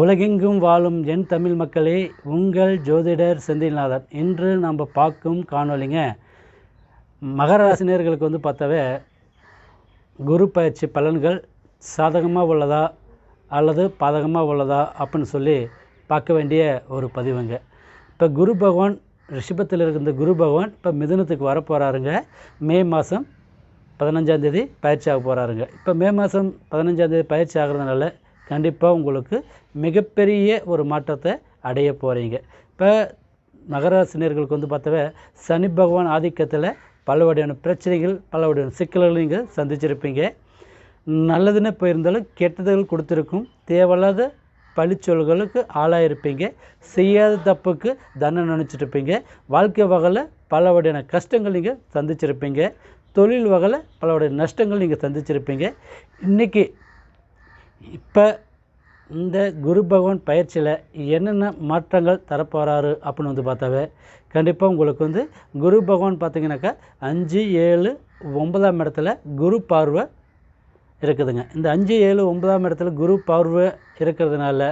உலகெங்கும் வாழும் என் தமிழ் மக்களே, உங்கள் ஜோதிடர் செந்தில்நாதன். இன்று நம்ம பார்க்கும் காணொலிங்க, மகர ராசினியர்களுக்கு பார்த்தாவே குரு பயிற்சி பலன்கள் சாதகமாக உள்ளதா அல்லது பாதகமாக உள்ளதா அப்படின்னு சொல்லி பார்க்க வேண்டிய ஒரு பதிவுங்க. இப்போ குரு பகவான் ரிஷபத்தில் இருக்கிற குரு பகவான் இப்போ மிதுனத்துக்கு வரப்போகிறாருங்க. மே மாதம் 15ஆம் தேதி பயிற்சி ஆக போகிறாருங்க. இப்போ மே மாதம் 15ஆம் தேதி பயிற்சி ஆகிறதுனால கண்டிப்பாக உங்களுக்கு மிகப்பெரிய ஒரு மாற்றத்தை அடைய போகிறீங்க. இப்போ மகராசினியர்களுக்கு பார்த்தாவே சனி பகவான் ஆதிக்கத்தில் பல வகையான பிரச்சனைகள், பல வகையான சிக்கல்கள் நீங்கள் சந்திச்சிருப்பீங்க. நல்லதுன்னு போயிருந்தாலும் கெட்டதுகள் கொடுத்துருக்கும். தேவையில்லாத பழிச்சொல்களுக்கு ஆளாயிருப்பீங்க. செய்யாத தப்புக்கு தண்டனை நினச்சிட்ருப்பீங்க. வாழ்க்கை வகையில் பல வகையான கஷ்டங்கள் நீங்கள் சந்திச்சிருப்பீங்க. தொழில் வகையில் பல வகையான நஷ்டங்கள் நீங்கள் சந்திச்சிருப்பீங்க. இன்றைக்கி இப்போ இந்த குரு பகவான் பயிற்சியில் என்னென்ன மாற்றங்கள் தரப்போகிறாரு அப்படின்னு பார்த்தாவே கண்டிப்பாக உங்களுக்கு குரு பகவான் பார்த்திங்கனாக்கா 5, 7, 9ஆம் இடத்துல குரு பார்வை இருக்குதுங்க. இந்த 5, 7, 9ஆம் இடத்துல குரு பார்வை இருக்கிறதுனால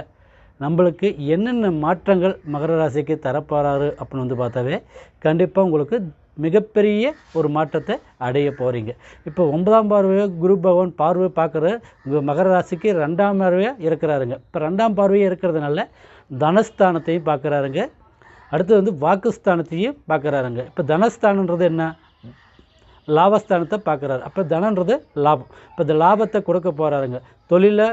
நம்மளுக்கு என்னென்ன மாற்றங்கள் மகர ராசிக்கு தரப்போகிறாரு அப்படின்னு பார்த்தாவே கண்டிப்பாக உங்களுக்கு மிகப்பெரிய ஒரு மாற்றத்தை அடைய போகிறீங்க. இப்போ 9ஆம் பார்வையாக குரு பகவான் பார்வை பார்க்குற மகர ராசிக்கு 2ஆம் பார்வையாக இருக்கிறாருங்க. இப்போ 2ஆம் பார்வையாக இருக்கிறதுனால தனஸ்தானத்தையும் பார்க்குறாருங்க. அடுத்து வாக்குஸ்தானத்தையும் பார்க்குறாருங்க. இப்போ தனஸ்தானன்றது என்ன? லாபஸ்தானத்தை பார்க்குறாரு. அப்போ தனன்றது லாபம். இப்போ இந்த லாபத்தை கொடுக்க போகிறாருங்க. தொழிலில்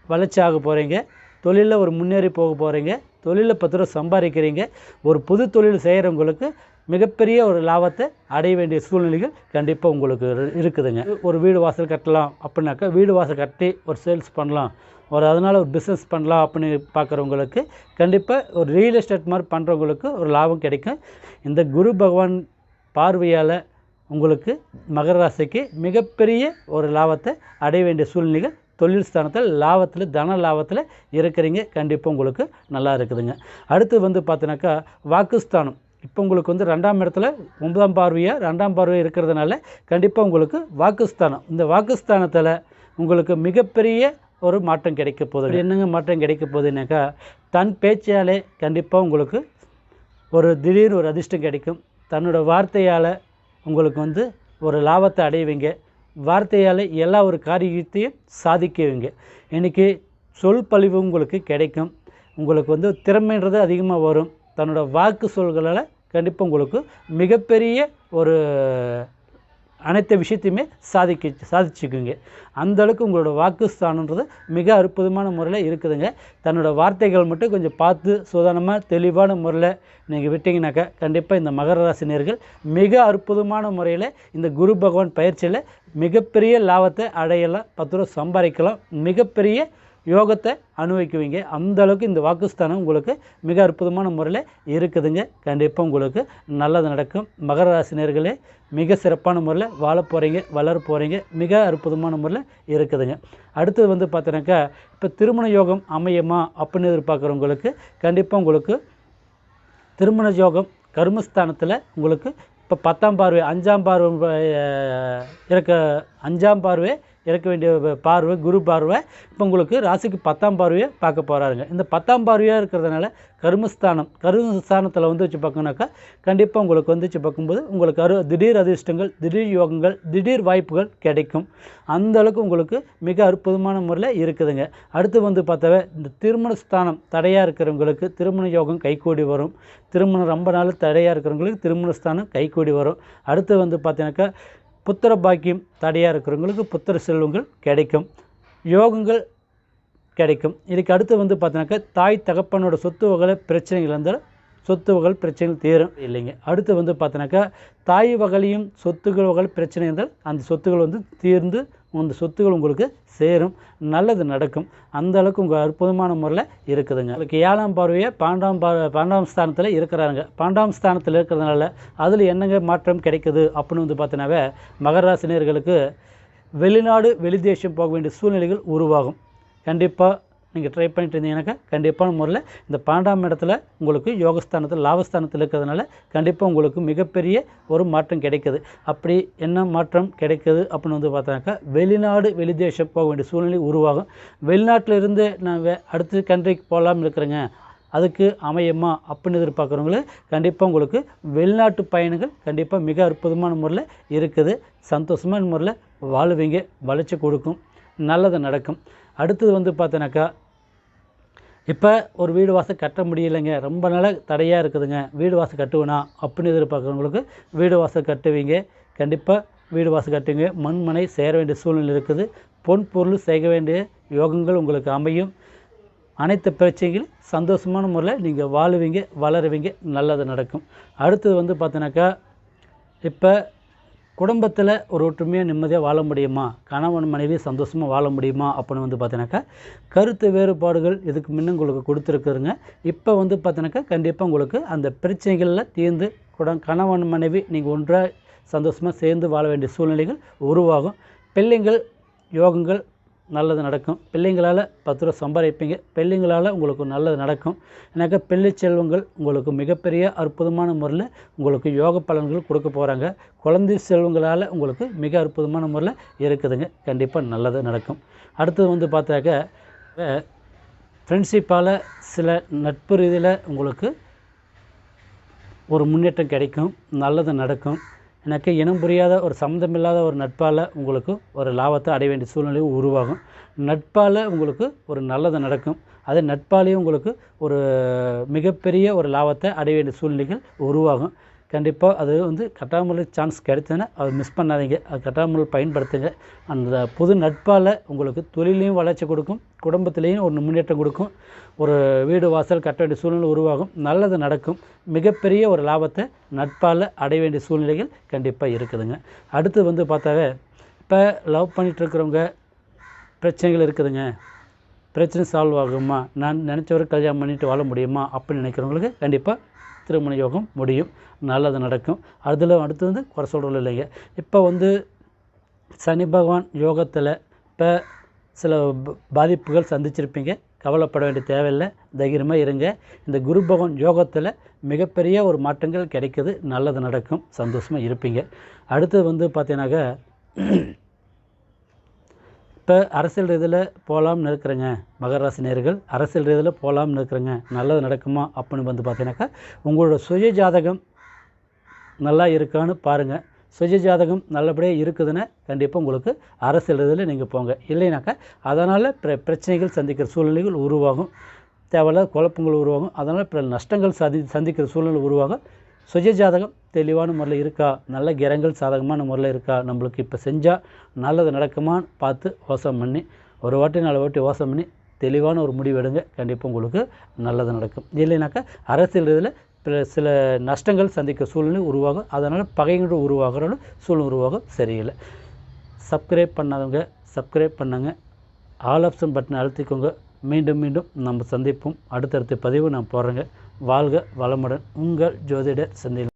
வளர்ச்சி ஆக போகிறீங்க. தொழிலில் ஒரு முன்னேறி போக போகிறீங்க. தொழிலில் 10 ரூபா சம்பாதிக்கிறீங்க. ஒரு புது தொழில் செய்கிறவங்களுக்கு மிகப்பெரிய ஒரு லாபத்தை அடைய வேண்டிய சூழ்நிலைகள் கண்டிப்பாக உங்களுக்கு இருக்குதுங்க. ஒரு வீடு வாசல் கட்டலாம் அப்படின்னாக்கா வீடு வாசல் கட்டி ஒரு சேல்ஸ் பண்ணலாம், அதனால் ஒரு பிஸ்னஸ் பண்ணலாம் அப்படின்னு பார்க்குறவங்களுக்கு கண்டிப்பாக ஒரு ரியல் எஸ்டேட் மாதிரி பண்ணுறவங்களுக்கு ஒரு லாபம் கிடைக்கும். இந்த குரு பகவான் பார்வையால் உங்களுக்கு மகர ராசிக்கு மிகப்பெரிய ஒரு லாபத்தை அடைய வேண்டிய சூழ்நிலைகள் தொழில் ஸ்தானத்தில் லாபத்தில் தன லாபத்தில் இருக்கிறீங்க. கண்டிப்பாக உங்களுக்கு நல்லா இருக்குதுங்க. அடுத்து பார்த்தீங்கன்னாக்கா வாக்குஸ்தானம். இப்போ உங்களுக்கு 2ஆம் இடத்துல 9ஆம் பார்வையாக 2ஆம் பார்வையாக இருக்கிறதுனால கண்டிப்பாக உங்களுக்கு வாக்குஸ்தானம். இந்த வாக்குஸ்தானத்தில் உங்களுக்கு மிகப்பெரிய ஒரு மாற்றம் கிடைக்க போகுது. என்னங்க மாற்றம் கிடைக்க போகுதுன்னாக்கா தன் பேச்சாலே கண்டிப்பாக உங்களுக்கு ஒரு திடீர் ஒரு அதிர்ஷ்டம் கிடைக்கும். தன்னோட வார்த்தையால் உங்களுக்கு ஒரு லாபத்தை அடைவீங்க. வார்த்தையால் எல்லா ஒரு காரியத்தையும் சாதிக்குவீங்க. இன்றைக்கி சொல் பழிவு உங்களுக்கு கிடைக்கும். உங்களுக்கு திறமைன்றது அதிகமாக வரும். தன்னோட வாக்கு சொல்களால் கண்டிப்பாக உங்களுக்கு மிகப்பெரிய ஒரு அனைத்து விஷயத்தையுமே சாதிச்சுக்குங்க. அந்தளவுக்கு உங்களோட வாக்குஸ்தானன்றது மிக அற்புதமான முறையில் இருக்குதுங்க. தன்னோட வார்த்தைகள் மட்டும் கொஞ்சம் பார்த்து சுதானமாக தெளிவான முறையில் நீங்கள் விட்டிங்கனாக்கா கண்டிப்பாக இந்த மகர ராசினியர்கள் மிக அற்புதமான முறையில் இந்த குரு பகவான் பயிற்சியில் மிகப்பெரிய லாபத்தை அடையலாம். 10 ரூபா சம்பாதிக்கலாம். மிகப்பெரிய யோகத்தை அனுபவிக்குவீங்க. அந்தளவுக்கு இந்த வாக்குஸ்தானம் உங்களுக்கு மிக அற்புதமான முறையில் இருக்குதுங்க. கண்டிப்பாக உங்களுக்கு நல்லது நடக்கும். மகர ராசினியர்களே மிக சிறப்பான முறையில் வாழ போகிறீங்க, வளர போகிறீங்க. மிக அற்புதமான முறையில் இருக்குதுங்க. அடுத்தது பார்த்தீங்கன்னாக்கா இப்போ திருமண யோகம் அமையுமா அப்படின்னு எதிர்பார்க்குறவங்களுக்கு கண்டிப்பாக உங்களுக்கு திருமண யோகம் கர்மஸ்தானத்தில் உங்களுக்கு இப்போ 10ஆம் பார்வை 5ஆம் பார்வை இறக்க வேண்டிய பார்வை குரு பார்வை இப்போ உங்களுக்கு ராசிக்கு 10ஆம் பார்வையை பார்க்க போகிறாருங்க. இந்த 10ஆம் பார்வையாக இருக்கிறதுனால கர்மஸ்தானத்தில் வச்சு பார்க்கணுனாக்கா கண்டிப்பாக உங்களுக்கு வச்சு பார்க்கும்போது உங்களுக்கு திடீர் அதிர்ஷ்டங்கள், திடீர் யோகங்கள், திடீர் வாய்ப்புகள் கிடைக்கும். அந்தளவுக்கு உங்களுக்கு மிக அற்புதமான முறையில் இருக்குதுங்க. அடுத்து பார்த்தாவே இந்த திருமண ஸ்தானம் தடையாக இருக்கிறவங்களுக்கு திருமண யோகம் கைகூடி வரும். திருமணம் ரொம்ப நாள் தடையாக இருக்கிறவங்களுக்கு திருமண ஸ்தானம் கைகூடி வரும். அடுத்து பார்த்தீங்கன்னாக்கா புத்திர பாக்கியம் தடையாக இருக்கிறவங்களுக்கு புத்திர செல்வங்கள் கிடைக்கும், யோகங்கள் கிடைக்கும். இதுக்கு அடுத்து பார்த்தீங்கன்னாக்கா தாய் தகப்பனோட சொத்து வகையில் பிரச்சனைகள் இருந்தாலும் சொத்து வகை பிரச்சனைகள் தீரும் இல்லைங்க. அடுத்து பார்த்தீங்கன்னாக்கா தாய் வகையிலையும் சொத்துக்கள் வகையில் பிரச்சனை இருந்தால் அந்த சொத்துக்கள் தீர்ந்து அந்த சொத்துக்கள் உங்களுக்கு சேரும், நல்லது நடக்கும். அந்த அளவுக்கு உங்கள் அற்புதமான முறையில் இருக்குதுங்க. அதுக்கு 7ஆம் பார்வையை 12ஆம் ஸ்தானத்தில் இருக்கிறாங்க. 12ஆம் ஸ்தானத்தில் இருக்கிறதுனால அதில் என்னங்க மாற்றம் கிடைக்குது அப்படின்னு பார்த்தீங்கன்னாவே மகர ராசினியர்களுக்கு வெளிநாடு வெளிதேசம் போக வேண்டிய சூழ்நிலைகள் உருவாகும். கண்டிப்பாக நீங்கள் ட்ரை பண்ணிட்டு இருந்தீங்கன்னாக்கா கண்டிப்பான முறையில் இந்த 12ஆம் இடத்துல உங்களுக்கு யோகஸ்தானத்தில் லாபஸ்தானத்தில் இருக்கிறதுனால கண்டிப்பாக உங்களுக்கு மிகப்பெரிய ஒரு மாற்றம் கிடைக்குது. அப்படி என்ன மாற்றம் கிடைக்குது அப்படின்னு வந்து பார்த்தாக்கா, வெளிநாடு வெளிதேசம் போக வேண்டிய சூழ்நிலை உருவாகும். வெளிநாட்டில் இருந்து நான் அடுத்த கண்ட்ரிக்கு போகலாம்னு இருக்கிறேங்க, அதுக்கு அமையுமா அப்படின்னு எதிர்பார்க்குறவங்களுக்கு கண்டிப்பாக உங்களுக்கு வெளிநாட்டு பயணங்கள் கண்டிப்பாக மிக அற்புதமான முறையில் இருக்குது. சந்தோஷமான முறையில் வாழுவீங்க, வளர்ச்சி கொடுக்கும், நல்லது நடக்கும். அடுத்தது வந்து பார்த்தோன்னாக்கா, இப்போ ஒரு வீடு வாசல் கட்ட முடியலைங்க, ரொம்ப நாளாக தடையாக இருக்குதுங்க, வீடு வாசல் கட்டுவேனா அப்படின்னு எதிர்பார்க்குறவங்களுக்கு வீடு வாசல் கட்டுவீங்க. கண்டிப்பாக வீடு வாசல் கட்டுவீங்க. மண்மனை சேர வேண்டிய சூழ்நிலை இருக்குது. பொன் பொருள் செய்ய வேண்டிய யோகங்கள் உங்களுக்கு அமையும். அனைத்து பிரச்சனைகளும் சந்தோஷமான முறையில் நீங்கள் வாழுவீங்க, வளருவீங்க, நல்லது நடக்கும். அடுத்தது வந்து பார்த்தோன்னாக்கா, இப்போ குடும்பத்தில் ஒரு ஒற்றுமையாக நிம்மதியாக வாழ முடியுமா, கணவன் மனைவி சந்தோஷமாக வாழ முடியுமா அப்படின்னு வந்து பார்த்தோன்னாக்கா, கருத்து வேறுபாடுகள் இதுக்கு முன்ன உங்களுக்கு கொடுத்துருக்குறங்க. இப்போ வந்து பார்த்தோன்னாக்கா கண்டிப்பாக உங்களுக்கு அந்த பிரச்சனைகளில் தீர்ந்து கணவன் மனைவி நீங்கள் ஒன்றாக சந்தோஷமாக சேர்ந்து வாழ வேண்டிய சூழ்நிலைகள் உருவாகும். பிள்ளைங்கள் யோகங்கள் நல்லது நடக்கும். பிள்ளைங்களால் 10 ரூபா சம்பாதிப்பீங்க. பிள்ளைங்களால் உங்களுக்கு நல்லது நடக்கும். ஏன்னாக்கா பிள்ளை செல்வங்கள் உங்களுக்கு மிகப்பெரிய அற்புதமான முறையில் உங்களுக்கு யோக பலன்கள் கொடுக்க போகிறாங்க. குழந்தை செல்வங்களால் உங்களுக்கு மிக அற்புதமான முறையில் இருக்குதுங்க. கண்டிப்பாக நல்லது நடக்கும். அடுத்தது வந்து பார்த்தாக்க, ஃப்ரெண்ட்ஷிப்பால் சில நட்பு ரீதியில் உங்களுக்கு ஒரு முன்னேற்றம் கிடைக்கும், நல்லது நடக்கும். எனக்கு இனம் புரியாத ஒரு சம்மந்தமில்லாத ஒரு நட்பால் உங்களுக்கு ஒரு லாபத்தை அடைய வேண்டிய சூழ்நிலை உருவாகும். நட்பால் உங்களுக்கு ஒரு நல்லது நடக்கும். அதே நட்பாலேயும் உங்களுக்கு ஒரு மிகப்பெரிய ஒரு லாபத்தை அடைய வேண்டிய சூழ்நிலைகள் உருவாகும். கண்டிப்பாக அது வந்து கட்டாமல் சான்ஸ் கிடைச்சதுன்னா அதை மிஸ் பண்ணாதீங்க. அது கட்டாமல் பயன்படுத்துங்க. அந்த புது நட்பால் உங்களுக்கு தொழிலையும் வளர்ச்சி கொடுக்கும், குடும்பத்திலையும் ஒரு முன்னேற்றம் கொடுக்கும். ஒரு வீடு வாசல் கட்ட வேண்டிய சூழ்நிலை உருவாகும், நல்லது நடக்கும். மிகப்பெரிய ஒரு லாபத்தை நட்பால் அடைய வேண்டிய சூழ்நிலைகள் கண்டிப்பாக இருக்குதுங்க. அடுத்து வந்து பார்த்தாவே, இப்போ லவ் பண்ணிகிட்ருக்கிறவங்க பிரச்சனைகள் இருக்குதுங்க, பிரச்சனை சால்வ் ஆகுமா, நான் நினச்சவரை கல்யாணம் பண்ணிட்டு வாழ முடியுமா அப்படின்னு நினைக்கிறவங்களுக்கு கண்டிப்பாக திருமண யோகம் முடியும், நல்லது நடக்கும். அடுத்து வந்து குறை சொல்கிறது இல்லைங்க. இப்போ வந்து சனி பகவான் யோகத்தில் இப்போ சில பாதிப்புகள் சந்திச்சிருப்பீங்க, கவலைப்பட வேண்டிய தேவையில்லை, தைரியமாக இருங்க. இந்த குரு பகவான் யோகத்தில் மிகப்பெரிய ஒரு மாற்றங்கள் கிடைக்குது, நல்லது நடக்கும், சந்தோஷமாக இருப்பீங்க. அடுத்தது வந்து பார்த்தீங்கன்னாக்கா, இப்போ அரசியல் ரீதியில் போகலாம்னு இருக்கிறேங்க, மகர ராசி நேயர்கள் அரசியல் ரீதியில் போகலாம்னு இருக்கிறேங்க, நல்லது நடக்குமா அப்படின்னு வந்து பார்த்தீங்கன்னாக்கா, உங்களோட சுய ஜாதகம் நல்லா இருக்கான்னு பாருங்கள். சுய ஜாதகம் நல்லபடியாக இருக்குதுன்னு கண்டிப்பாக உங்களுக்கு அரசியல் ரீதியில் நீங்கள் போங்க. இல்லைனாக்கா அதனால் பிரச்சனைகள் சந்திக்கிற சூழ்நிலைகள் உருவாகும், தேவையில்லாத குழப்பங்கள் உருவாகும், அதனால் நஷ்டங்கள் சந்திக்கிற சூழ்நிலை உருவாகும். சுய ஜாதகம் தெளிவான முறையில் இருக்கா, நல்ல கிரகங்கள் சாதகமான முறையில் இருக்கா, நம்மளுக்கு இப்போ செஞ்சால் நல்லது நடக்குமான்னு பார்த்து யோசனை பண்ணி ஒரு வாட்டி 4 வாட்டி யோசனை பண்ணி தெளிவான ஒரு முடிவு எடுங்க. கண்டிப்பாக உங்களுக்கு நல்லது நடக்கும். இல்லைனாக்கா அரசியல் இதில் சில நஷ்டங்கள் சந்திக்க சூழ்நிலை உருவாகும், அதனால் பகைகள் உருவாகிற சூழ்நிலை உருவாகும், சரியில்லை. சப்ஸ்கிரைப் பண்ணாதவங்க சப்ஸ்கிரைப் பண்ணுங்க, ஆல் ஆப்ஷன் பட்டனை அழுத்திக்கோங்க. மீண்டும் நம்ம சந்திப்போம். அடுத்தடுத்த பதிவு நான் போடுறேங்க. வாழ்க வளமுடன். உங்கள் ஜோதிடர் செந்தில்.